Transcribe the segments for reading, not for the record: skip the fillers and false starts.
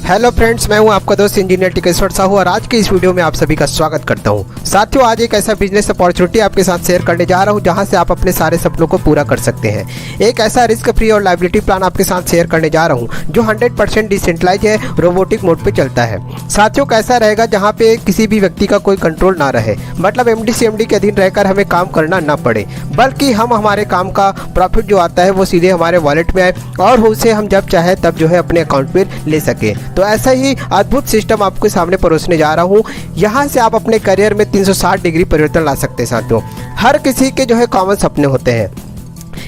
Hello friends, मैं हूं आपका दोस्त इंजीनियर टिकेश्वर साहू और आज के इस वीडियो में आप सभी का स्वागत करता हूं। साथियों, आज एक ऐसा बिजनेस अपॉर्चुनिटी आपके साथ शेयर करने जा रहा हूं जहां से आप अपने सारे सपनों को पूरा कर सकते हैं। एक ऐसा रिस्क फ्री और लायबिलिटी प्लान आपके साथ शेयर करने जा रहा हूं जो 100% डिसेंट्रलाइज है, रोबोटिक मोड पे चलता है। साथियों, कैसा रहेगा जहाँ पे किसी भी व्यक्ति का कोई कंट्रोल ना रहे, मतलब MD CMD के अधीन रहकर हमें काम करना ना पड़े, बल्कि हम हमारे काम का प्रॉफिट जो आता है वो सीधे हमारे वॉलेट में आए और उसे हम जब चाहे तब जो है अपने अकाउंट में ले सके। तो ऐसा ही अद्भुत सिस्टम आपके सामने परोसने जा रहा हूं। यहां से आप अपने करियर में 360 डिग्री परिवर्तन ला सकते हैं। साथियों, हर किसी के जो है कॉमन सपने होते हैं,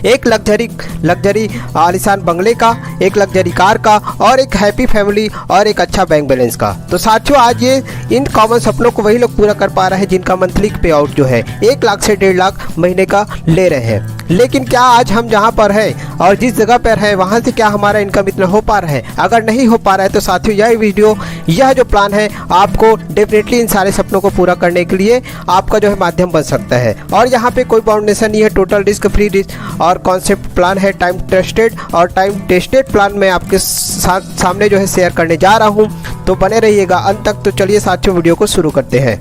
एक लग्जरी आलीशान बंगले का, एक लग्जरी कार का और एक हैप्पी फैमिली और एक अच्छा बैंक बैलेंस का। तो साथियों, आज ये इन कॉमन सपनों को वही लोग पूरा कर पा रहे हैं जिनका मंथली पे आउट जो है 1 लाख से 1.5 लाख महीने का ले रहे हैं। लेकिन क्या आज हम जहां पर हैं और जिस जगह पर हैं वहां से क्या हमारा इनकम इतना हो पा रहा है? अगर नहीं हो पा रहा है तो साथियों, यह जो प्लान है आपको डेफिनेटली इन सारे सपनों को पूरा करने के लिए आपका जो है माध्यम बन सकता है। और यहाँ पे कोई बाउंडेशन नहीं है, टोटल रिस्क फ्री और कॉन्सेप्ट प्लान है, टाइम टेस्टेड प्लान मैं आपके सामने जो है शेयर करने जा रहा हूँ। तो बने रहिएगा अंत तक। तो चलिए साथियों, वीडियो को शुरू करते हैं।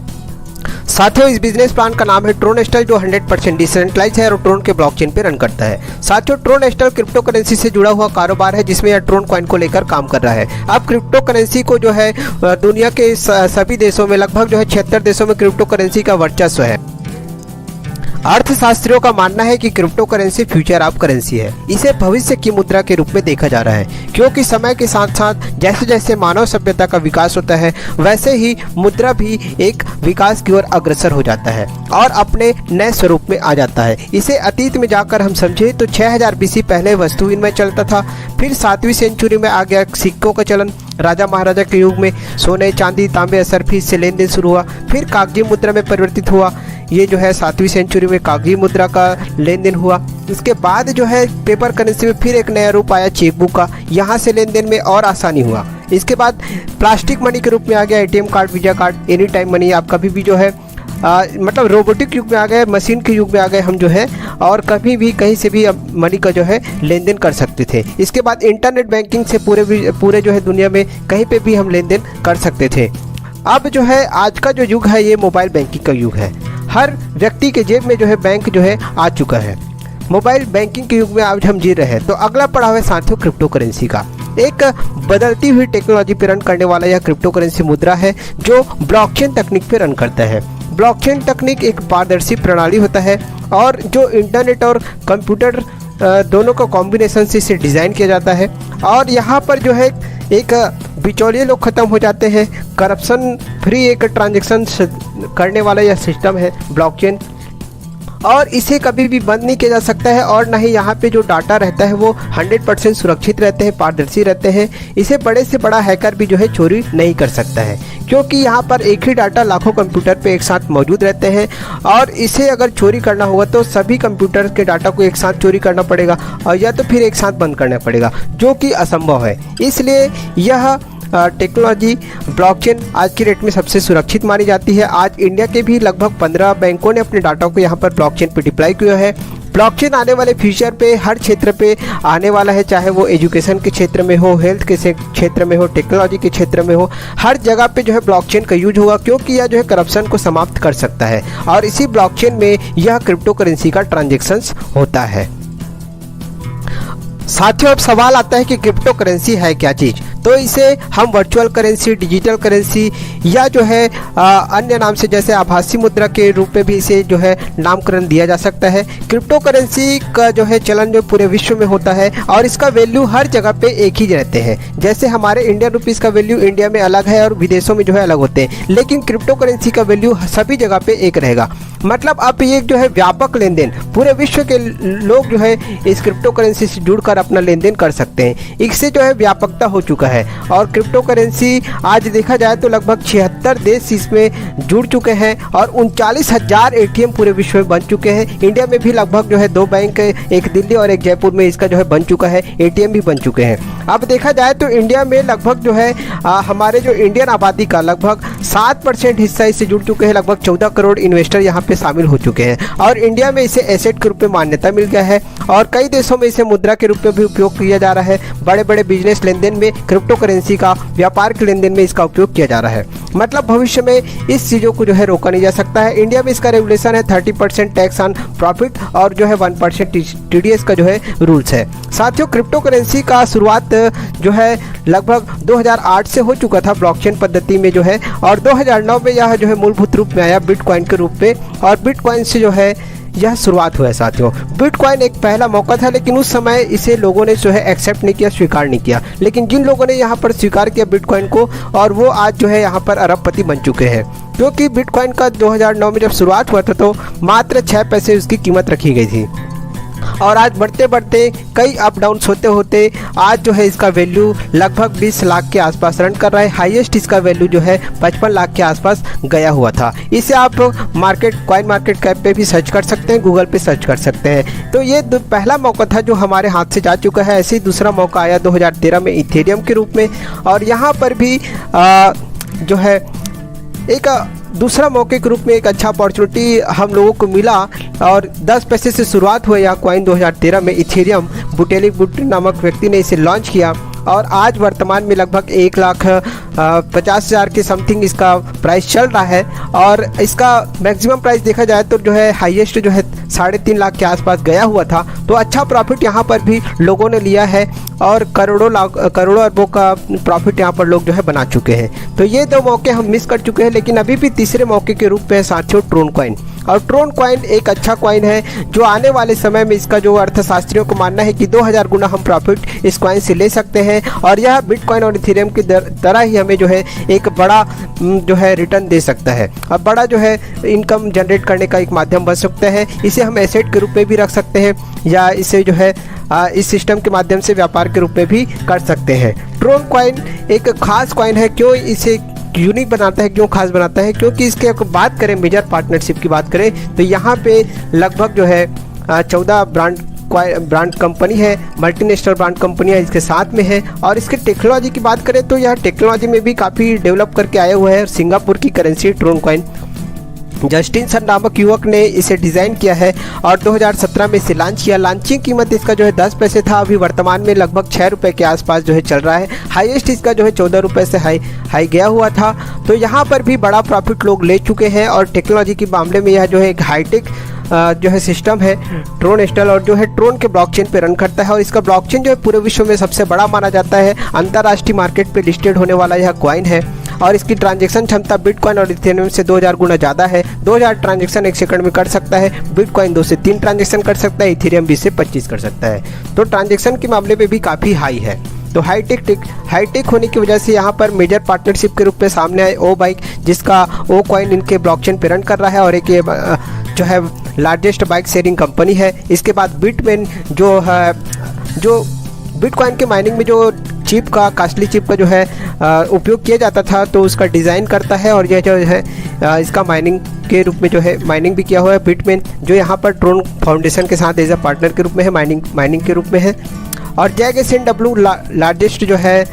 साथियों, इस बिजनेस प्लान का नाम है ट्रोनेस्टल, जो 100% डिसेंट्रलाइज है और ट्रोन के ब्लॉकचेन पे रन करता है। साथियों, ट्रोनेस्टल क्रिप्टो करेंसी से जुड़ा हुआ कारोबार है जिसमें यह ट्रोन कॉइन को लेकर काम कर रहा है। अब क्रिप्टो करेंसी को जो है दुनिया के सभी देशों में, लगभग जो है 76 देशों में क्रिप्टो करेंसी का वर्चस्व है। अर्थशास्त्रियों का मानना है कि crypto currency future of currency है। इसे भविष्य की मुद्रा के रूप में देखा जा रहा है, क्योंकि समय के साथ साथ जैसे जैसे मानव सभ्यता का विकास होता है वैसे ही मुद्रा भी एक विकास की ओर अग्रसर हो जाता है और अपने नए स्वरूप में आ जाता है। इसे अतीत में जाकर हम समझे तो 6000 BC पहले वस्तु विनिमय चलता था, फिर 7वीं सेंचुरी में आ गया सिक्कों का चलन, राजा महाराजा के युग में सोने चांदी तांबे असरफी से लेन देन शुरू हुआ, फिर कागजी मुद्रा में परिवर्तित हुआ। ये जो है 7वीं सेंचुरी में कागजी मुद्रा का लेन देन हुआ। इसके बाद जो है पेपर करेंसी में फिर एक नया रूप आया चेकबुक का, यहाँ से लेन देन में और आसानी हुआ। इसके बाद प्लास्टिक मनी के रूप में आ गया ATM card, visa card, any time money. आप कभी भी जो है मतलब रोबोटिक युग में आ गए, मशीन के युग में आ गए हम जो है, और कभी भी कहीं से भी मनी का जो है लेन देन कर सकते थे। इसके बाद इंटरनेट बैंकिंग से पूरे जो है दुनिया में कहीं पे भी हम लेन देन कर सकते थे। अब जो है आज का जो युग है ये मोबाइल बैंकिंग का युग है। हर व्यक्ति के जेब में जो है बैंक जो है आ चुका है। मोबाइल बैंकिंग के युग में आज हम जी रहे हैं। तो अगला पड़ाव है साथियों क्रिप्टो करेंसी का। एक बदलती हुई टेक्नोलॉजी पे रन करने वाला यह क्रिप्टो करेंसी मुद्रा है जो ब्लॉकचेन तकनीक पे रन करता है। ब्लॉकचेन तकनीक एक पारदर्शी प्रणाली होता है और जो इंटरनेट और कंप्यूटर दोनों का कॉम्बिनेशन से इसे डिज़ाइन किया जाता है। और यहाँ पर जो है एक बिचौलिए लोग ख़त्म हो जाते हैं, करप्शन फ्री एक ट्रांजैक्शन करने वाला यह सिस्टम है ब्लॉकचेन, और इसे कभी भी बंद नहीं किया जा सकता है। और ना ही यहाँ पे जो डाटा रहता है वो 100% सुरक्षित रहते हैं, पारदर्शी रहते हैं। इसे बड़े से बड़ा हैकर भी जो है चोरी नहीं कर सकता है, क्योंकि यहाँ पर एक ही डाटा लाखों कंप्यूटर पे एक साथ मौजूद रहते हैं। और इसे अगर चोरी करना होगा तो सभी कंप्यूटर के डाटा को एक साथ चोरी करना पड़ेगा और या तो फिर एक साथ बंद करना पड़ेगा, जो कि असंभव है। इसलिए यह टेक्नोलॉजी ब्लॉकचेन आज की डेट में सबसे सुरक्षित मानी जाती है। आज इंडिया के भी लगभग 15 बैंकों ने अपने डाटा को यहाँ पर ब्लॉकचेन पे डिप्लॉय किया है। ब्लॉकचेन आने वाले फ्यूचर पे हर क्षेत्र पे आने वाला है, चाहे वो एजुकेशन के क्षेत्र में हो, हेल्थ के क्षेत्र में हो, टेक्नोलॉजी के क्षेत्र में हो, हर जगह पे जो है ब्लॉकचेन का यूज होगा, क्योंकि यह जो है करप्शन को समाप्त कर सकता है और इसी ब्लॉकचेन में यह क्रिप्टो करेंसी का ट्रांजेक्शन्स होता है। साथियों, अब सवाल आता है कि क्रिप्टो करेंसी है क्या चीज़? तो इसे हम वर्चुअल करेंसी, डिजिटल करेंसी या जो है अन्य नाम से जैसे आभासी मुद्रा के रूप में भी इसे जो है नामकरण दिया जा सकता है। क्रिप्टो करेंसी का जो है चलन जो पूरे विश्व में होता है और इसका वैल्यू हर जगह पे एक ही रहते हैं। जैसे हमारे इंडियन रुपीज़ का वैल्यू इंडिया में अलग है और विदेशों में जो है अलग होते हैं, लेकिन क्रिप्टो करेंसी का वैल्यू सभी जगह पे एक रहेगा। मतलब अब ये जो है व्यापक लेन देन, पूरे विश्व के लोग जो है इस क्रिप्टो करेंसी से जुड़कर अपना लेन देन कर सकते हैं। इससे जो है व्यापकता हो चुका है। और क्रिप्टो करेंसी आज देखा जाए तो लगभग 76 देश इसमें जुड़ चुके हैं और 39,000 ATM पूरे विश्व में बन चुके हैं। इंडिया में भी लगभग जो है 2 बैंक, एक दिल्ली और एक जयपुर में इसका जो है बन चुका है, ATM भी बन चुके हैं। अब देखा जाए तो इंडिया में लगभग जो है हमारे जो इंडियन आबादी का लगभग 7% हिस्सा इससे जुड़ चुके हैं। लगभग 14 करोड़ इन्वेस्टर यहाँ पे में शामिल हो चुके हैं और इंडिया में इसे एसेट के रूप में मान्यता मिल गया है और कई देशों में इसे मुद्रा के रूप में भी उपयोग किया जा रहा है। बड़े बड़े बिजनेस लेन देन में क्रिप्टो करेंसी का, व्यापार के लेन देन में इसका उपयोग किया जा रहा है। मतलब भविष्य में इस चीज़ों को जो है रोका नहीं जा सकता है। इंडिया में इसका रेगुलेशन है 30% टैक्स ऑन प्रॉफिट और जो है 1% TDS का जो है रूल्स है। साथियों, क्रिप्टो करेंसी का शुरुआत जो है लगभग 2008 से हो चुका था ब्लॉकचेन पद्धति में जो है, और 2009 में यह जो है मूलभूत रूप में आया बिटकॉइन के रूप में, और बिटकॉइन से जो है यह शुरुआत हुआ है। साथियों, बिटकॉइन एक पहला मौका था, लेकिन उस समय इसे लोगों ने जो है एक्सेप्ट नहीं किया, स्वीकार नहीं किया। लेकिन जिन लोगों ने यहाँ पर स्वीकार किया बिटकॉइन को, और वो आज जो है यहाँ पर अरबपति बन चुके हैं, क्योंकि बिटकॉइन का 2009 में जब शुरुआत हुआ था तो मात्र 6 पैसे उसकी कीमत रखी गई थी, और आज बढ़ते बढ़ते कई अप डाउन होते होते आज जो है इसका वैल्यू लगभग 20 लाख के आसपास रन कर रहा है। हाईएस्ट इसका वैल्यू जो है 55 लाख के आसपास गया हुआ था। इसे आप कॉइन मार्केट कैप पे भी सर्च कर सकते हैं, गूगल पे सर्च कर सकते हैं। तो ये पहला मौका था जो हमारे हाथ से जा चुका है। ऐसे ही दूसरा मौका आया 2013 में इथेरियम के रूप में, और यहाँ पर भी जो है एक दूसरा मौके के रूप में एक अच्छा अपॉर्चुनिटी हम लोगों को मिला, और 10 पैसे से शुरुआत हुआ यह कॉइन 2013 में। इथेरियम बुटेलिक बुट नामक व्यक्ति ने इसे लॉन्च किया, और आज वर्तमान में लगभग 1,50,000 के समथिंग इसका प्राइस चल रहा है, और इसका मैक्सिमम प्राइस देखा जाए तो जो है हाईएस्ट जो है 3.5 लाख के आसपास गया हुआ था। तो अच्छा प्रॉफिट यहाँ पर भी लोगों ने लिया है, और करोड़ों अरबों का प्रॉफिट यहाँ पर लोग जो है बना चुके हैं। तो ये 2 मौके हम मिस कर चुके हैं, लेकिन अभी भी तीसरे मौके के रूप में साथियों ट्रोन कॉइन। और ट्रोन कॉइन एक अच्छा कॉइन है जो आने वाले समय में, इसका जो अर्थशास्त्रियों को मानना है कि 2000 गुना हम प्रॉफिट इस कॉइन से ले सकते हैं, और यह बिटकॉइन और इथेरियम की तरह ही हमें जो है एक बड़ा जो है रिटर्न दे सकता है, और बड़ा जो है इनकम जनरेट करने का एक माध्यम बन सकता है। इसे हम एसेट के रूप में भी रख सकते हैं, या इसे जो है इस सिस्टम के माध्यम से व्यापार के रूप में भी कर सकते हैं। ट्रोन कॉइन एक खास कॉइन है। क्यों इसे यूनिक बनाता है, क्यों खास बनाता है? क्योंकि इसके बात करें मेजर पार्टनरशिप की बात करें तो यहाँ पे लगभग जो है 14 ब्रांड कंपनी है, मल्टीनेशनल ब्रांड कंपनियाँ इसके साथ में है। और इसके टेक्नोलॉजी की बात करें तो यह टेक्नोलॉजी में भी काफ़ी डेवलप करके आए हुए हैं। सिंगापुर की currency Tron coin, Justin Sun नामक युवक ने इसे डिज़ाइन किया है और 2017 में इसे लॉन्च किया। लॉन्चिंग कीमत इसका जो है 10 पैसे था, अभी वर्तमान में लगभग 6 रुपये के आसपास जो है चल रहा है। हाईएस्ट इसका जो है 14 रुपये से हाई गया हुआ था। तो यहाँ पर भी बड़ा प्रॉफिट लोग ले चुके हैं, और टेक्नोलॉजी के मामले में यह जो है एक हाईटेक जो है सिस्टम है ट्रोन एस्टल, और जो है ट्रोन के ब्लॉकचेन पे रन करता है, और इसका ब्लॉकचेन जो है पूरे विश्व में सबसे बड़ा माना जाता है। अंतर्राष्ट्रीय मार्केट पे लिस्टेड होने वाला यह कॉइन है, और इसकी ट्रांजैक्शन क्षमता बिटकॉइन और इथेरियम से 2000 गुना ज़्यादा है। 2000 ट्रांजैक्शन 1 सेकंड में कर सकता है, बिटकॉइन 2 से 3 ट्रांजैक्शन कर सकता है, इथेरियम 20 से 25 कर सकता है। तो ट्रांजैक्शन के मामले में भी काफ़ी हाई है। तो हाईटेक होने की वजह से यहाँ पर मेजर पार्टनरशिप के रूप में सामने आए ओ बाइक, जिसका ओ कॉइन इनके ब्लॉकचेन पे रन कर रहा है, और एक ये जो है लार्जेस्ट बाइक शेयरिंग कंपनी है। इसके बाद बिटमेन जो है, जो बिटकॉइन के माइनिंग में जो चिप का, कास्टली चिप का जो है उपयोग किया जाता था, तो उसका डिज़ाइन करता है, और यह जो है इसका माइनिंग के रूप में जो है माइनिंग भी किया हुआ है बिटमेन, जो यहाँ पर ट्रोन फाउंडेशन के साथ एज अ पार्टनर के रूप में है, माइनिंग के रूप में है। और JAG-SN-W लार्जेस्ट जो है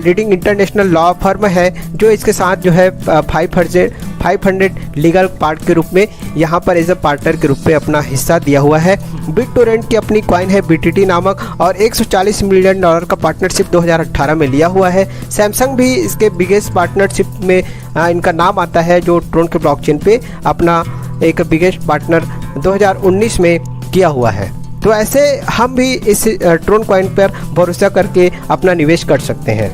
लीडिंग इंटरनेशनल लॉ फर्म है, जो इसके साथ जो है 500 लीगल पार्ट के रूप में यहाँ पर एज अ पार्टनर के रूप में अपना हिस्सा दिया हुआ है। बिटटोरेंट की अपनी कॉइन है BTT नामक, और $140 मिलियन का पार्टनरशिप 2018 में लिया हुआ है। सैमसंग भी इसके बिगेस्ट पार्टनरशिप में इनका नाम आता है, जो ट्रोन के ब्लॉकचेन पे अपना एक बिगेस्ट पार्टनर 2019 में किया हुआ है। तो ऐसे हम भी इस ट्रोन कॉइन पर भरोसा करके अपना निवेश कर सकते हैं।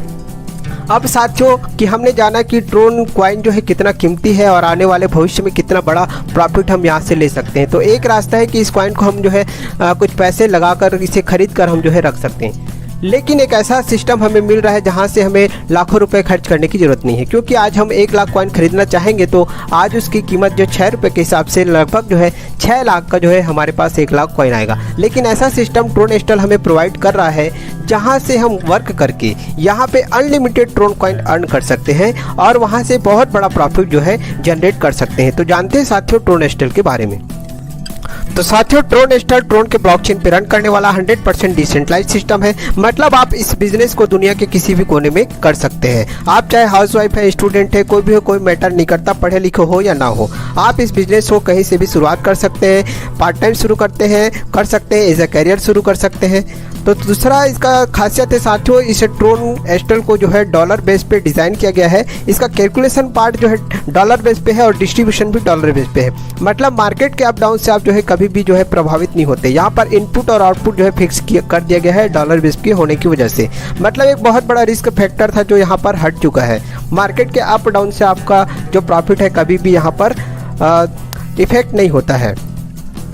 अब साथियों कि हमने जाना कि ट्रोन कॉइन जो है कितना कीमती है, और आने वाले भविष्य में कितना बड़ा प्रॉफिट हम यहाँ से ले सकते हैं। तो एक रास्ता है कि इस कॉइन को हम जो है कुछ पैसे लगाकर इसे खरीद कर हम जो है रख सकते हैं। लेकिन एक ऐसा सिस्टम हमें मिल रहा है जहां से हमें लाखों रुपए खर्च करने की ज़रूरत नहीं है, क्योंकि आज हम 1 लाख कॉइन खरीदना चाहेंगे तो आज उसकी कीमत जो 6 रुपये के हिसाब से लगभग जो है 6 लाख का जो है हमारे पास 1 लाख कॉइन आएगा। लेकिन ऐसा सिस्टम ट्रोन एस्टल हमें प्रोवाइड कर रहा है, जहां से हम वर्क करके यहाँ पे अनलिमिटेड ट्रोन कॉइन अर्न कर सकते हैं, और वहाँ से बहुत बड़ा प्रॉफिट जो है जनरेट कर सकते हैं। तो जानते हैं साथियों ट्रोन एस्टल के बारे में। तो साथियों, ट्रोन स्टार ट्रोन के ब्लॉकचेन पे रन करने वाला 100% डिसेंट्रलाइज्ड सिस्टम है। मतलब आप इस बिजनेस को दुनिया के किसी भी कोने में कर सकते हैं। आप चाहे हाउसवाइफ है, स्टूडेंट है, कोई भी हो, कोई मैटर नहीं करता, पढ़े लिखे हो या ना हो, आप इस बिजनेस को कहीं से भी शुरुआत कर सकते हैं। पार्ट टाइम शुरू कर सकते हैं, एज ए करियर शुरू कर सकते हैं। तो दूसरा इसका खासियत है साथियों, इस ट्रोन एस्टल को जो है डॉलर बेस पे डिज़ाइन किया गया है। इसका कैलकुलेशन पार्ट जो है डॉलर बेस पे है और डिस्ट्रीब्यूशन भी डॉलर बेस पे है। मतलब मार्केट के अप डाउन से आप जो है कभी भी जो है प्रभावित नहीं होते। यहाँ पर इनपुट और आउटपुट जो है फिक्स कर दिया गया है डॉलर बेस के होने की वजह से। मतलब एक बहुत बड़ा रिस्क फैक्टर था जो यहाँ पर हट चुका है। मार्केट के अप डाउन से आपका जो प्रॉफिट है कभी भी यहाँ पर इफेक्ट नहीं होता है।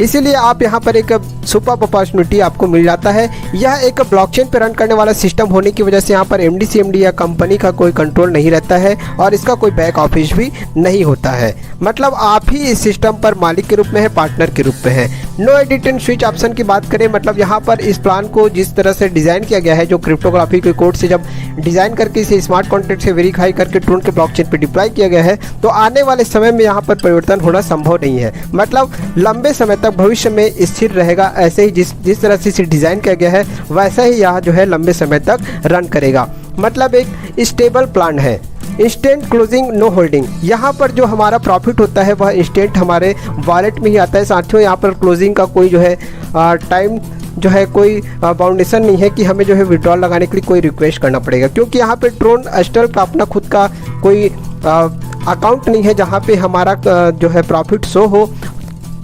इसीलिए आप यहाँ पर एक सुपर अपॉर्चुनिटी आपको मिल जाता है। यह एक ब्लॉकचेन पर रन करने वाला सिस्टम होने की वजह से यहाँ पर एमडी सीएमडी या कंपनी का कोई कंट्रोल नहीं रहता है और इसका कोई बैक ऑफिस भी नहीं होता है। मतलब आप ही इस सिस्टम पर मालिक के रूप में है, पार्टनर के रूप में है। No edit and switch option की बात करें, मतलब यहाँ पर इस प्लान को जिस तरह से डिज़ाइन किया गया है, जो क्रिप्टोग्राफी के कोड से जब डिज़ाइन करके इसे स्मार्ट कॉन्ट्रैक्ट से वेरीफाई करके ट्रोन के ब्लॉकचेन पर डिप्लॉय किया गया है, तो आने वाले समय में यहाँ पर परिवर्तन होना संभव नहीं है। मतलब लंबे समय तक भविष्य में स्थिर रहेगा। ऐसे ही जिस तरह से इसे डिज़ाइन किया गया है वैसा ही यह जो है लंबे समय तक रन करेगा। मतलब एक स्टेबल प्लान है। इंस्टेंट क्लोजिंग नो होल्डिंग, यहाँ पर जो हमारा प्रॉफिट होता है वह इंस्टेंट हमारे वॉलेट में ही आता है। साथियों, यहाँ पर क्लोजिंग का कोई जो है टाइम जो है कोई बाउंडेशन नहीं है कि हमें जो है विड्रॉल लगाने के लिए कोई रिक्वेस्ट करना पड़ेगा, क्योंकि यहाँ पे ट्रोन एस्टल का अपना खुद का कोई अकाउंट नहीं है जहाँ पे हमारा जो है प्रॉफिट शो हो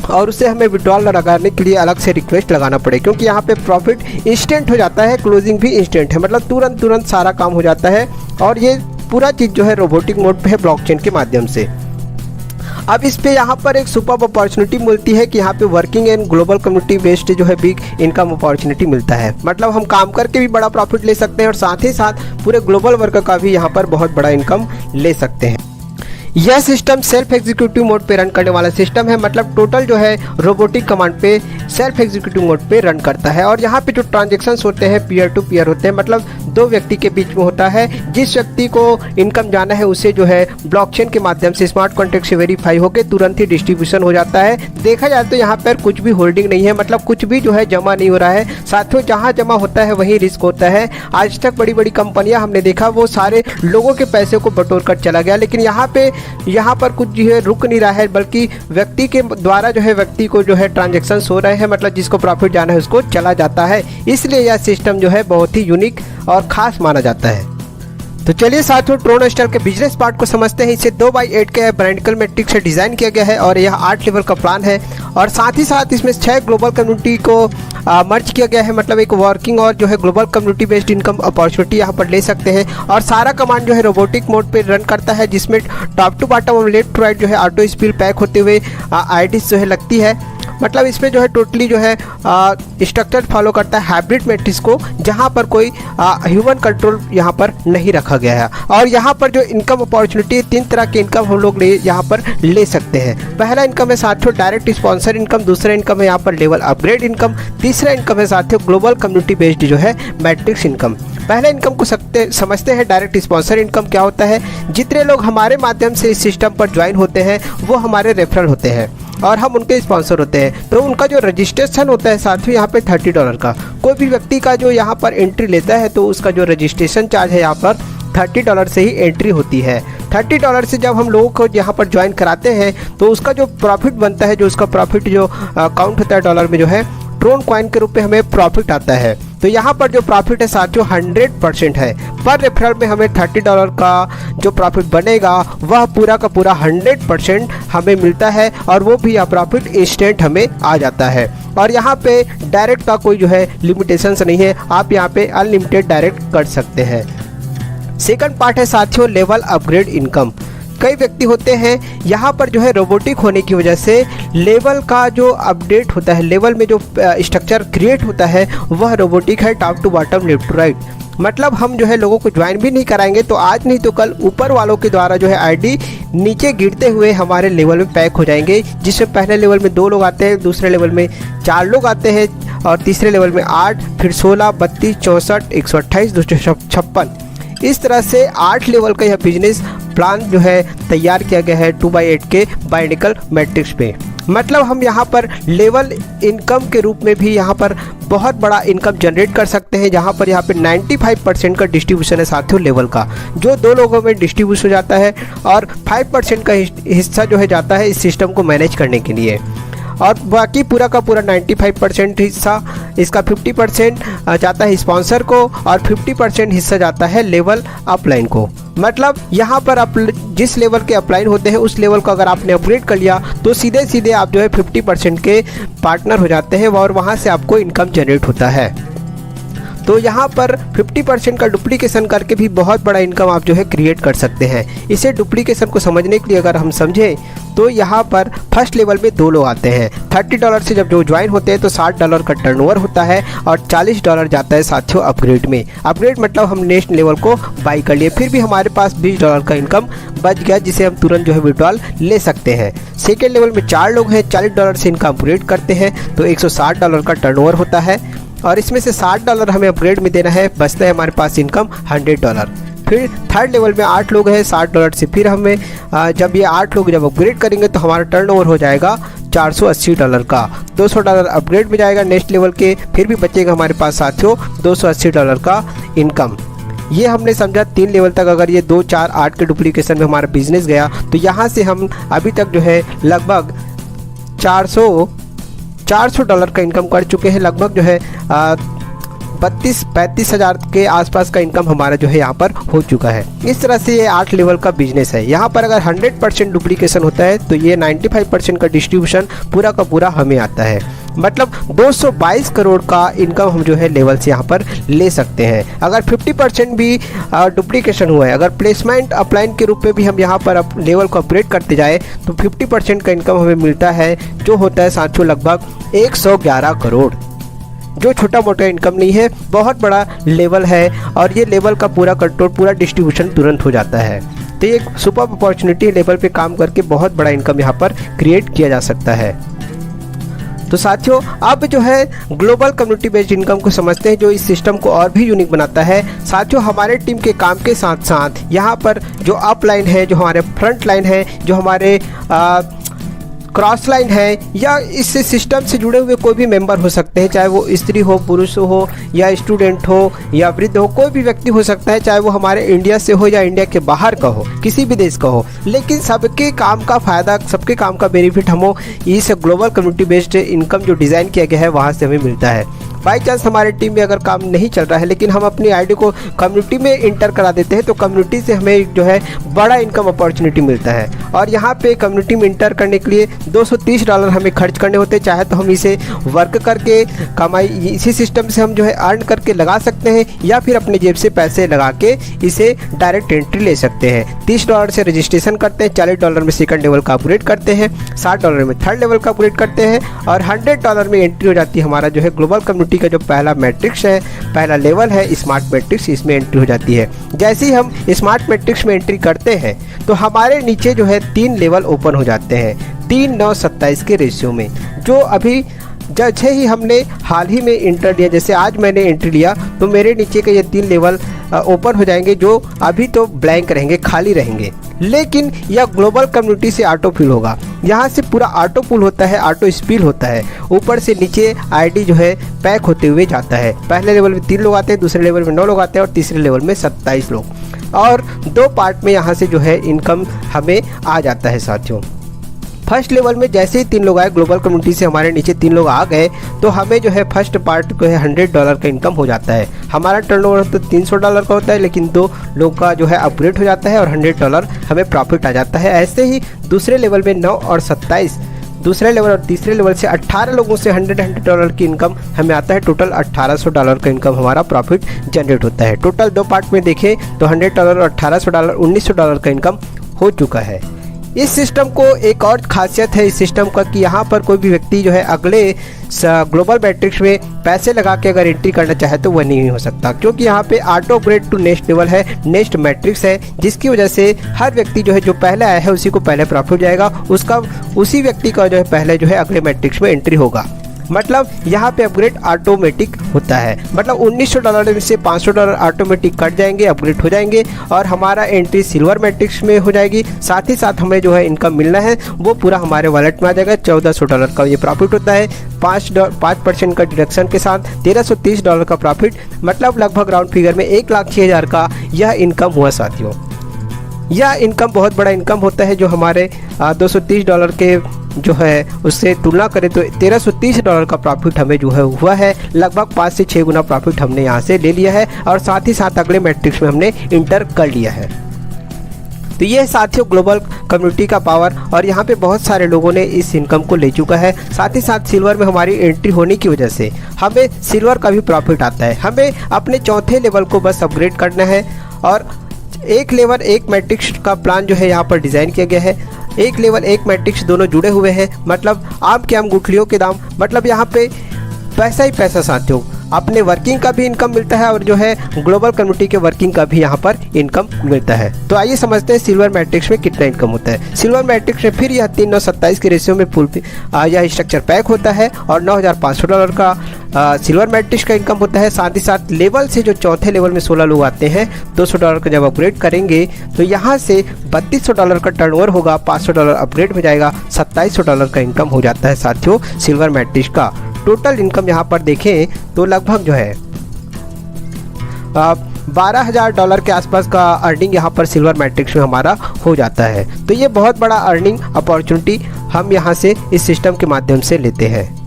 और उसे हमें विड्रॉल लगाने के लिए अलग से रिक्वेस्ट लगाना पड़े। क्योंकि यहाँ पे प्रॉफिट इंस्टेंट हो जाता है, क्लोजिंग भी इंस्टेंट है। मतलब तुरंत सारा काम हो जाता है और ये पूरा चीज़ जो है रोबोटिक मोड पे है ब्लॉकचेन के माध्यम से। अब इस पे यहाँ पर एक सुपर अपॉर्चुनिटी मिलती है कि यहाँ पे working and global community based जो है बिग इनकम अपॉर्चुनिटी मिलता है। मतलब हम काम करके भी बड़ा प्रॉफिट ले सकते हैं और साथ ही साथ पूरे ग्लोबल वर्क का भी यहाँ पर बहुत बड़ा इनकम ले सकते हैं। यह सिस्टम सेल्फ एग्जीक्यूटिव मोड पे रन करने वाला सिस्टम है। मतलब टोटल जो है रोबोटिक कमांड पे सेल्फ एग्जीक्यूटिव मोड पे रन करता है और यहाँ पे जो ट्रांजेक्शन्स होते हैं पीयर टू पीयर होते हैं। मतलब दो व्यक्ति के बीच में होता है। जिस व्यक्ति को इनकम जाना है उसे जो है ब्लॉकचेन के माध्यम से स्मार्ट कॉन्ट्रैक्ट से वेरीफाई होकर तुरंत ही डिस्ट्रीब्यूशन हो जाता है। देखा जाए तो यहाँ पर कुछ भी होल्डिंग नहीं है, मतलब कुछ भी जो है जमा नहीं हो रहा है। साथियों, जहाँ जमा होता है वहीं रिस्क होता है। आज तक बड़ी बड़ी कंपनियाँ हमने देखा वो सारे लोगों के पैसे को बटोर कर चला गया, लेकिन यहाँ पर कुछ जो है रुक नहीं रहा है, बल्कि व्यक्ति के द्वारा जो है व्यक्ति को जो है ट्रांजैक्शन हो रहे हैं। मतलब जिसको प्रॉफिट जाना है उसको चला जाता है। इसलिए यह सिस्टम जो है बहुत ही यूनिक और खास माना जाता है। तो चलिए साथियों, ट्रोन एस्टल के बिजनेस पार्ट को समझते हैं। इसे 2x8 के ब्रांडिकल मैट्रिक्स से डिज़ाइन किया गया है और यह 8 लेवल का प्लान है और साथ ही साथ इसमें 6 ग्लोबल कम्युनिटी को मर्ज किया गया है। मतलब एक वर्किंग और जो है global community based income opportunity यहाँ पर ले सकते हैं। और सारा कमांड जो है रोबोटिक मोड पे रन करता है, जिसमें टॉप टू बॉटम और लेफ्ट टू राइट जो है ऑटो स्पिल पैक होते हुए आईडीज जो है लगती है। मतलब इसमें जो है टोटली जो है स्ट्रक्चर फॉलो करता है हाइब्रिड मैट्रिक्स को, जहाँ पर कोई ह्यूमन कंट्रोल यहाँ पर नहीं रखा गया है। और यहाँ पर जो इनकम अपॉर्चुनिटी 3 तरह के इनकम हम लोग यहाँ पर ले सकते हैं। पहला इनकम है साथियों डायरेक्ट स्पॉन्सर इनकम, दूसरा इनकम है यहाँ पर लेवल अपग्रेड इनकम, तीसरा इनकम है साथियों ग्लोबल कम्युनिटी बेस्ड जो है मैट्रिक्स इनकम। पहले इनकम को समझते हैं। डायरेक्ट स्पॉन्सर इनकम क्या होता है? जितने लोग हमारे माध्यम से इस सिस्टम पर ज्वाइन होते हैं वो हमारे रेफरल होते हैं और हम उनके स्पॉन्सर होते हैं। तो उनका जो रजिस्ट्रेशन होता है साथियों यहाँ पे $30 का। कोई भी व्यक्ति का जो यहाँ पर एंट्री लेता है तो उसका जो रजिस्ट्रेशन चार्ज है यहाँ पर $30 से ही एंट्री होती है। $30 से जब हम लोगों को यहाँ पर ज्वाइन कराते हैं तो उसका जो प्रॉफिट बनता है, जो उसका प्रॉफिट जो काउंट होता है डॉलर में, जो है ट्रोन कॉइन के रूप में हमें प्रॉफिट आता है। तो यहाँ पर जो प्रॉफिट है साथियों 100% है। पर रेफरल में हमें $30 का जो प्रॉफिट बनेगा वह पूरा का पूरा 100% हमें मिलता है और वो भी यह प्रॉफिट इंस्टेंट हमें आ जाता है। और यहाँ पे डायरेक्ट का कोई जो है लिमिटेशंस नहीं है, आप यहाँ पे अनलिमिटेड डायरेक्ट कर सकते हैं। सेकंड पार्ट है साथियों लेवल अपग्रेड इनकम। कई व्यक्ति होते हैं यहाँ पर जो है रोबोटिक होने की वजह से लेवल का जो अपडेट होता है, लेवल में जो स्ट्रक्चर क्रिएट होता है वह रोबोटिक है, top to bottom left to right. मतलब हम जो है लोगों को ज्वाइन भी नहीं कराएंगे तो आज नहीं तो कल ऊपर वालों के द्वारा जो है आईडी नीचे गिरते हुए हमारे लेवल में पैक हो जाएंगे, जिसमें पहले लेवल में 2 लोग आते हैं, दूसरे लेवल में 4 लोग आते हैं और तीसरे लेवल में 8, फिर 16, 32, 64, 128, 256। इस तरह से 8 लेवल का यह बिजनेस प्लान जो है तैयार किया गया है 2x8 के बायोनिकल मैट्रिक्स पे। मतलब हम यहाँ पर लेवल इनकम के रूप में भी यहाँ पर बहुत बड़ा इनकम जनरेट कर सकते हैं, जहाँ पर यहाँ पे 95% का डिस्ट्रीब्यूशन है साथियों लेवल का, जो 2 लोगों में डिस्ट्रीब्यूट हो जाता है और 5% का हिस्सा जो है जाता है इस सिस्टम को मैनेज करने के लिए, और बाकी पूरा का पूरा 95% हिस्सा इसका 50% जाता है स्पॉन्सर को और 50% हिस्सा जाता है लेवल अपलाइन को। मतलब यहाँ पर आप जिस लेवल के अपलाइन होते हैं उस लेवल को अगर आपने अपग्रेड कर लिया तो सीधे सीधे आप जो है 50% के पार्टनर हो जाते हैं और वहाँ से आपको इनकम जनरेट होता है। तो यहाँ पर 50% का डुप्लीकेशन करके भी बहुत बड़ा इनकम आप जो है क्रिएट कर सकते हैं। इसे डुप्लीकेशन को समझने के लिए अगर हम समझें तो यहाँ पर फर्स्ट लेवल में 2 लोग आते हैं। $30 से जब जो ज्वाइन होते हैं तो $60 का टर्नओवर होता है और $40 जाता है साथियों अपग्रेड में। अपग्रेड मतलब हम नेक्स्ट लेवल को बाई कर लिए, फिर भी हमारे पास $20 का इनकम बच गया जिसे हम तुरंत जो है विड्रॉल ले सकते हैं। सेकेंड लेवल में 4 लोग हैं, $40 से इनका अपग्रेड करते हैं तो $160 का टर्नओवर होता है और इसमें से $60 हमें अपग्रेड में देना है, बचता है हमारे पास इनकम $100। फिर थर्ड लेवल में 8 लोग हैं, $60 से फिर हमें जब ये 8 लोग जब अपग्रेड करेंगे तो हमारा टर्नओवर हो जाएगा $480 का। $200 अपग्रेड में जाएगा नेक्स्ट लेवल के, फिर भी बचेगा हमारे पास साथियों $280 का इनकम। ये हमने समझा 3 लेवल तक अगर ये 2, 4, 8 के डुप्लीकेशन में हमारा बिजनेस गया तो यहाँ से हम अभी तक जो है लगभग $400 का इनकम कर चुके हैं। लगभग जो है 32-35 हज़ार के आसपास का इनकम हमारा जो है यहाँ पर हो चुका है। इस तरह से ये 8 लेवल का बिजनेस है। यहाँ पर अगर 100% डुप्लीकेशन होता है तो ये 95% का डिस्ट्रीब्यूशन पूरा का पूरा हमें आता है। मतलब 222 करोड़ का इनकम हम जो है लेवल से यहाँ पर ले सकते हैं। अगर 50% भी डुप्लीकेशन हुआ है, अगर प्लेसमेंट अपलाइन के रूप में भी हम यहाँ पर लेवल को अपग्रेड करते जाए तो 50% का इनकम हमें मिलता है, जो होता है साथियों लगभग 111 करोड़, जो छोटा मोटा इनकम नहीं है, बहुत बड़ा लेवल है और ये लेवल का पूरा कंट्रोल, पूरा डिस्ट्रीब्यूशन तुरंत हो जाता है। तो ये एक सुपर अपॉर्चुनिटी लेवल पे काम करके बहुत बड़ा इनकम यहाँ पर क्रिएट किया जा सकता है। तो साथियों अब जो है ग्लोबल कम्युनिटी बेस्ड इनकम को समझते हैं, जो इस सिस्टम को और भी यूनिक बनाता है। साथियों हमारे टीम के काम के साथ साथ यहाँ पर जो अपलाइन है, जो हमारे फ्रंट लाइन है, जो हमारे क्रॉस लाइन है या इस सिस्टम से जुड़े हुए कोई भी मेंबर हो सकते हैं, चाहे वो स्त्री हो, पुरुष हो या स्टूडेंट हो या वृद्ध हो, कोई भी व्यक्ति हो सकता है, चाहे वो हमारे इंडिया से हो या इंडिया के बाहर का हो, किसी भी देश का हो, लेकिन सबके काम का फ़ायदा, सबके काम का बेनिफिट हमें इस ग्लोबल कम्युनिटी बेस्ड इनकम जो डिज़ाइन किया गया है वहाँ से हमें मिलता है। बाई चांस हमारे टीम में अगर काम नहीं चल रहा है लेकिन हम अपनी आईडी को कम्युनिटी में इंटर करा देते हैं तो कम्युनिटी से हमें जो है बड़ा इनकम अपॉर्चुनिटी मिलता है। और यहाँ पे कम्युनिटी में इंटर करने के लिए $230 हमें खर्च करने होते हैं, चाहे तो हम इसे वर्क करके कमाई इसी सिस्टम से हम जो है अर्न करके लगा सकते हैं या फिर अपने जेब से पैसे लगा के इसे डायरेक्ट एंट्री ले सकते हैं। $30 से रजिस्ट्रेशन करते हैं, $40 में सेकंड लेवल का अपग्रेड करते हैं, $60 में थर्ड लेवल का अपग्रेड करते हैं और $100 में एंट्री हो जाती है हमारा जो है ग्लोबल कम्युनिटी का जो पहला मैट्रिक्स है, पहला लेवल है स्मार्ट मैट्रिक्स, इसमें एंट्री हो जाती है। जैसे ही हम स्मार्ट मैट्रिक्स में एंट्री करते हैं तो हमारे नीचे जो है 3 लेवल ओपन हो जाते हैं 3, 9, 27 के रेशियो में, जो अभी जैसे ही हमने हाल ही में एंटर लिया, जैसे आज मैंने एंट्री लिया तो मेरे नीचे के ये 3 लेवल ओपन हो जाएंगे, जो अभी तो ब्लैंक रहेंगे, खाली रहेंगे, लेकिन यह ग्लोबल कम्युनिटी से ऑटो फिल होगा। यहाँ से पूरा ऑटो पुल होता है, ऑटो स्पिल होता है, ऊपर से नीचे आईडी जो है पैक होते हुए जाता है। पहले लेवल में 3 लोग आते हैं, दूसरे लेवल में 9 लोग आते हैं और तीसरे लेवल में 27 लोग, और 2 पार्ट में यहाँ से जो है इनकम हमें आ जाता है साथियों। फर्स्ट लेवल में जैसे ही 3 लोग आए, ग्लोबल कम्युनिटी से हमारे नीचे 3 लोग आ गए तो हमें जो है फर्स्ट पार्ट को है $100 का इनकम हो जाता है। हमारा टर्नओवर तो $300 का होता है, लेकिन 2 लोग का जो है अपग्रेड हो जाता है और $100 हमें प्रॉफिट आ जाता है। ऐसे ही दूसरे लेवल में 9 और 27, दूसरे लेवल और तीसरे लेवल से 18 लोगों से $100 की इनकम हमें आता है। टोटल $1800 का इनकम हमारा प्रॉफिट जनरेट होता है। टोटल 2 पार्ट में देखें तो $100 और $1800 $1900 का इनकम हो चुका है। इस सिस्टम को एक और खासियत है इस सिस्टम का कि यहाँ पर कोई भी व्यक्ति जो है अगले ग्लोबल मैट्रिक्स में पैसे लगा के अगर एंट्री करना चाहे तो वह नहीं हो सकता, क्योंकि यहाँ पे auto upgrade to next level है, नेक्स्ट मैट्रिक्स है, जिसकी वजह से हर व्यक्ति जो है जो पहले आया है उसी को पहले प्रॉफिट हो जाएगा, उसका उसी व्यक्ति का जो है पहले जो है अगले मैट्रिक्स में एंट्री होगा। मतलब यहाँ पे अपग्रेड ऑटोमेटिक होता है। मतलब $1900 में से $500 ऑटोमेटिक कट जाएंगे, अपग्रेड हो जाएंगे और हमारा एंट्री सिल्वर मैट्रिक्स में हो जाएगी। साथ ही साथ हमें जो है इनकम मिलना है वो पूरा हमारे वॉलेट में आ जाएगा। $1400 का ये प्रॉफिट होता है। 5% का डिडक्शन के साथ $1330 का प्रॉफिट, मतलब लगभग राउंड फिगर में 1,06,000 का यह इनकम हुआ साथियों। यह इनकम बहुत बड़ा इनकम होता है जो हमारे $230 के जो है उससे तुलना करें तो $1330 का प्रॉफिट हमें जो है हुआ है। लगभग 5 से 6 गुना प्रॉफिट हमने यहाँ से ले लिया है और साथ ही साथ अगले मैट्रिक्स में हमने इंटर कर लिया है। तो ये साथियों ग्लोबल कम्युनिटी का पावर, और यहाँ पे बहुत सारे लोगों ने इस इनकम को ले चुका है। साथ ही साथ सिल्वर में हमारी एंट्री होने की वजह से हमें सिल्वर का भी प्रॉफिट आता है। हमें अपने चौथे लेवल को बस अपग्रेड करना है और एक लेवल एक मैट्रिक्स का प्लान जो है यहाँ पर डिज़ाइन किया गया है। एक लेवल एक मैट्रिक्स दोनों जुड़े हुए हैं, मतलब आम के आम गुठलियों के दाम, मतलब यहाँ पे पैसा ही पैसा साथियों। अपने वर्किंग का भी इनकम मिलता है और जो है ग्लोबल कम्युनिटी के वर्किंग का भी यहाँ पर इनकम मिलता है। तो आइए समझते हैं सिल्वर मैट्रिक्स में कितना इनकम होता है। सिल्वर मैट्रिक्स में फिर यह 3:9:27 के रेशियो में फुल यह स्ट्रक्चर पैक होता है और $9,500 का सिल्वर मैट्रिक्स का इनकम होता है। साथ ही साथ लेवल से जो चौथे लेवल में 16 लोग आते हैं, $200 का जब अपग्रेड करेंगे तो यहाँ से $3200 का टर्नओवर होगा, $500 अपग्रेड हो जाएगा, $2700 का इनकम हो जाता है साथियों सिल्वर मैट्रिक्स का। टोटल इनकम यहाँ पर देखें तो लगभग जो है $12,000 के आसपास का अर्निंग यहाँ पर सिल्वर मैट्रिक्स में हमारा हो जाता है। तो ये बहुत बड़ा अर्निंग अपॉर्चुनिटी हम यहाँ से इस सिस्टम के माध्यम से लेते हैं।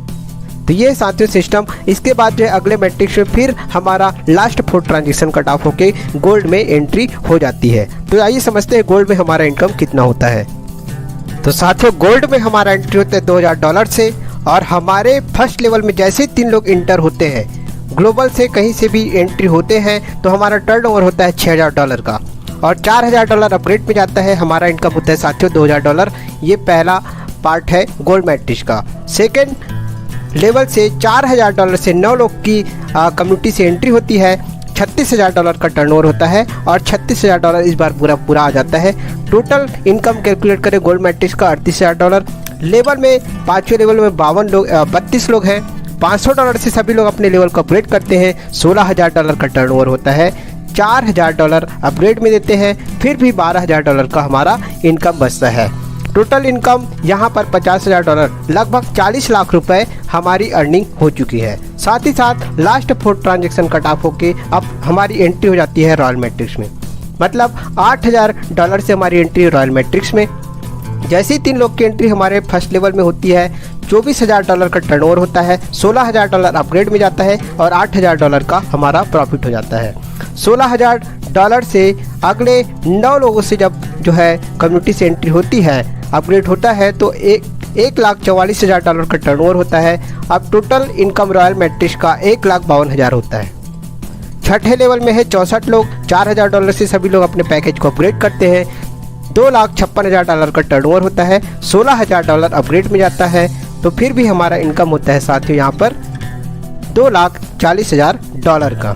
तो ये साथियों सिस्टम, इसके बाद जो है अगले मैट्रिक्स में फिर हमारा लास्ट 4 ट्रांजेक्शन कट ऑफ होके गोल्ड में एंट्री हो जाती है। तो आइए समझते हैं गोल्ड में हमारा इनकम कितना होता है। तो साथियों गोल्ड में हमारा एंट्री होता है $2,000 से, और हमारे फर्स्ट लेवल में जैसे 3 लोग इंटर होते हैं, ग्लोबल से कहीं से भी एंट्री होते हैं तो हमारा टर्नओवर होता है $6,000 का, और $4,000 अपग्रेड में जाता है। हमारा इनकम होता है साथियों $2,000। ये पहला पार्ट है गोल्ड मैट्रिक्स का। सेकेंड लेवल से $4,000 से 9 लोग की कम्युनिटी से एंट्री होती है, $36,000 का टर्नओवर होता है और $36,000 इस बार पूरा आ जाता है। टोटल इनकम कैलकुलेट करें गोल्ड मैट्रिक्स का $38,000। लेवल में 5वें लेवल में 32 लोग हैं, $500 से सभी लोग अपने लेवल को अपग्रेड करते हैं, $16,000 का टर्नओवर होता है, $4,000 अपग्रेड में देते हैं, फिर भी $12,000 का हमारा इनकम बचता है। टोटल इनकम यहाँ पर $50,000, लगभग 40 लाख रुपए हमारी अर्निंग हो चुकी है। साथ ही साथ लास्ट 4 ट्रांजेक्शन कट ऑफ होके अब हमारी एंट्री हो जाती है रॉयल मैट्रिक्स में, मतलब $8,000 से हमारी एंट्री रॉयल मैट्रिक्स में। जैसे ही 3 लोग की एंट्री हमारे फर्स्ट लेवल में होती है, $24,000 का टर्नओवर होता है, $16,000 अपग्रेड में जाता है और $8,000 का हमारा प्रॉफिट हो जाता है। $16,000 से अगले 9 लोगों से जब जो है कम्युनिटी से एंट्री होती है, अपग्रेड होता है तो 1,44,000 का टर्नओवर होता है। अब टोटल इनकम रॉयल मैट्रिक्स का 1,52,000 होता है। छठे लेवल में है 64 लोग, $4,000 से सभी लोग अपने पैकेज को अपग्रेड करते हैं, $2,56,000 का टर्नओवर होता है, $16,000 अपग्रेड में जाता है। तो फिर भी हमारा इनकम होता है साथियों यहाँ पर $2,40,000 का।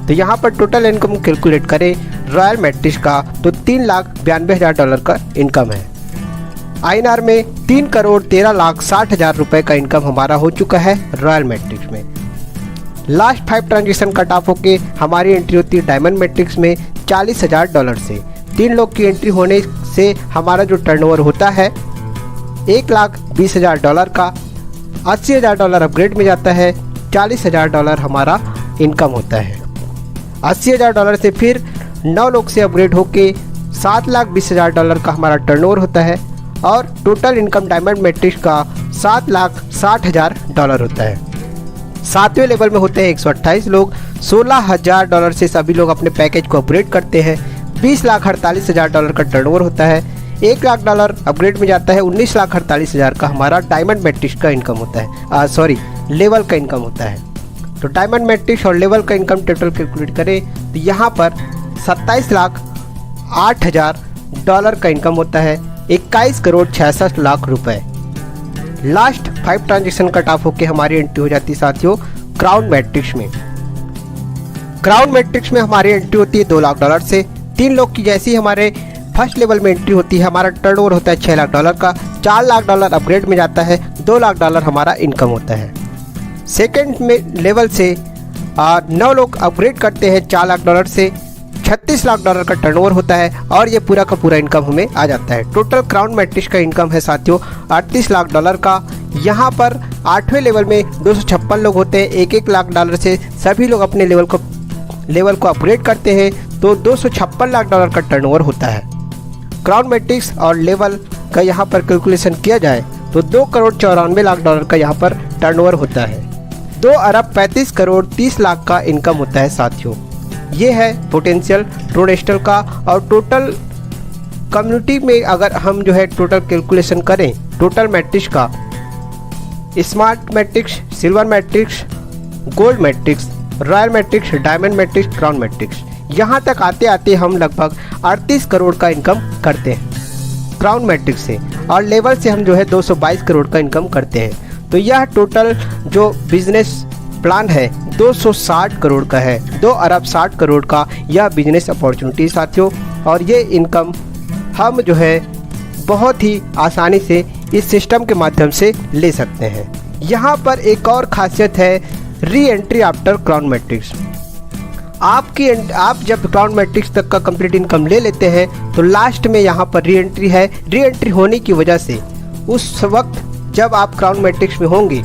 तो यहाँ पर टोटल इनकम कैलकुलेट करें रॉयल मैट्रिक्स का तो $3,92,000 का इनकम है। INR में 3,13,60,000 रुपए का इनकम हमारा हो चुका है रॉयल मैट्रिक्स में। लास्ट 5 ट्रांजेक्शन कट ऑफ होके हमारी एंट्री होती है डायमंड मैट्रिक्स में $40,000 से। 3 लोग की एंट्री होने से हमारा जो टर्नओवर होता है $1,20,000 का, $80,000 अपग्रेड में जाता है, $40,000 हमारा इनकम होता है। $80,000 से फिर 9 लोग से अपग्रेड होके $7,20,000 का हमारा टर्नओवर होता है और टोटल इनकम डायमंड मैट्रिक्स का $7,60,000 होता है। 7वें लेवल में होते हैं 128 लोग, $16,000 से सभी लोग अपने पैकेज को अपग्रेड करते हैं, $20,48,000 का टर्नओवर होता है, $1,00,000 अपग्रेड में जाता है, $19,48,000 का हमारा डायमंड मैट्रिक्स का इनकम होता है, लेवल का इनकम होता है। तो डायमंड मैट्रिक्स और लेवल का इनकम टोटल कैलकुलेट करें तो यहाँ पर $27,08,000 का इनकम होता है, 21,66,00,000 रुपए। लास्ट 5 ट्रांजेक्शन कट ऑफ होकर हमारी एंट्री हो जाती है साथियों क्राउन मैट्रिक्स में। क्राउन मैट्रिक्स में हमारी एंट्री होती है $2,00,000 से। 3 लोग की जैसी हमारे फर्स्ट लेवल में एंट्री होती है, हमारा टर्नओवर होता है $6,00,000 का, $4,00,000 अपग्रेड में जाता है, $2,00,000 हमारा इनकम होता है। सेकंड में लेवल से 9 लोग अपग्रेड करते हैं $4 लाख से। $36 लाख का टर्नओवर होता है और ये पूरा का पूरा इनकम हमें आ जाता है। टोटल क्राउन मैट्रिक्स का इनकम है साथियों $38 लाख का। यहाँ पर 8वें लेवल में 256 लोग होते हैं। $1 लाख से सभी लोग अपने लेवल को अपग्रेड करते हैं, तो $256 लाख का टर्नओवर होता है। क्राउन मैट्रिक्स और लेवल का यहाँ पर कैलकुलेशन किया जाए तो $2,94 लाख का यहाँ पर टर्नओवर होता है। 2,35,30,00,000 का इनकम होता है साथियों। ये है पोटेंशियल ट्रोनेस्टल का। और टोटल कम्युनिटी में अगर हम जो है टोटल कैलकुलेशन करें टोटल मैट्रिक्स का, smart matrix, silver matrix, gold matrix, royal matrix, diamond matrix, crown matrix, यहाँ तक आते आते हम लगभग 38 करोड़ का इनकम करते हैं क्राउन मैट्रिक्स से। और लेवल से हम जो है 222 करोड़ का इनकम करते हैं। तो यह टोटल जो बिजनेस प्लान है 260 करोड़ का है। 2,60 करोड़ का यह बिजनेस अपॉर्चुनिटी साथियों। और ये इनकम हम जो है बहुत ही आसानी से इस सिस्टम के माध्यम से ले सकते हैं। यहाँ पर एक और खासियत है re entry after crown matrix. आप जब क्राउन मैट्रिक्स तक का कंप्लीट इनकम ले लेते हैं तो लास्ट में यहाँ पर री एंट्री है। री एंट्री होने की वजह से उस वक्त जब आप क्राउन मैट्रिक्स में होंगे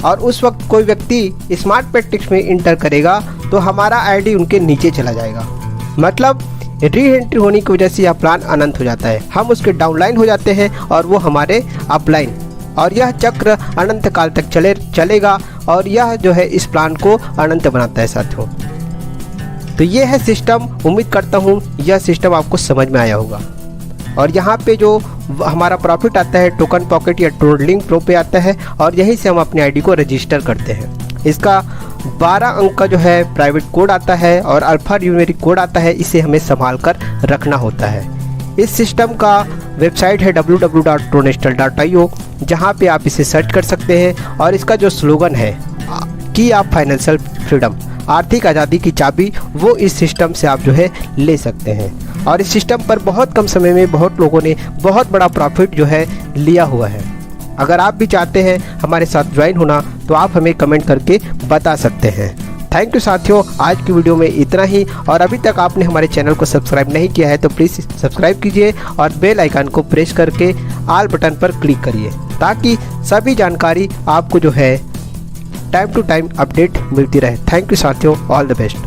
और उस वक्त कोई व्यक्ति स्मार्ट मैट्रिक्स में इंटर करेगा तो हमारा आईडी उनके नीचे चला जाएगा। मतलब री एंट्री होने की वजह से यह प्लान अनंत हो जाता है। हम उसके डाउनलाइन हो जाते हैं और वो हमारे अपलाइन, और यह चक्र अनंत काल तक चलेगा। और यह जो है इस प्लान को अनंत बनाता है साथियों। तो ये है सिस्टम। उम्मीद करता हूँ यह सिस्टम आपको समझ में आया होगा। और यहाँ पे जो हमारा प्रॉफिट आता है टोकन पॉकेट या ट्रोडलिंग प्रो पे आता है और यहीं से हम अपनी आईडी को रजिस्टर करते हैं। इसका 12 अंक का जो है प्राइवेट कोड आता है और अल्फा न्यूमेरिक कोड आता है। इसे हमें संभाल कर रखना होता है। इस सिस्टम का वेबसाइट है www.tronestal.io, जहाँ पे आप इसे सर्च कर सकते हैं। और इसका जो स्लोगन है कि आप फाइनेंशियल फ्रीडम, आर्थिक आज़ादी की चाबी, वो इस सिस्टम से आप जो है ले सकते हैं। और इस सिस्टम पर बहुत कम समय में बहुत लोगों ने बहुत बड़ा प्रॉफिट जो है लिया हुआ है। अगर आप भी चाहते हैं हमारे साथ ज्वाइन होना तो आप हमें कमेंट करके बता सकते हैं। थैंक यू साथियों, आज की वीडियो में इतना ही। और अभी तक आपने हमारे चैनल को सब्सक्राइब नहीं किया है तो प्लीज़ सब्सक्राइब कीजिए और बेल आइकन को प्रेस करके ऑल बटन पर क्लिक करिए, ताकि सभी जानकारी आपको जो है टाइम टू टाइम अपडेट मिलती रहे। थैंक यू साथियों, ऑल द बेस्ट।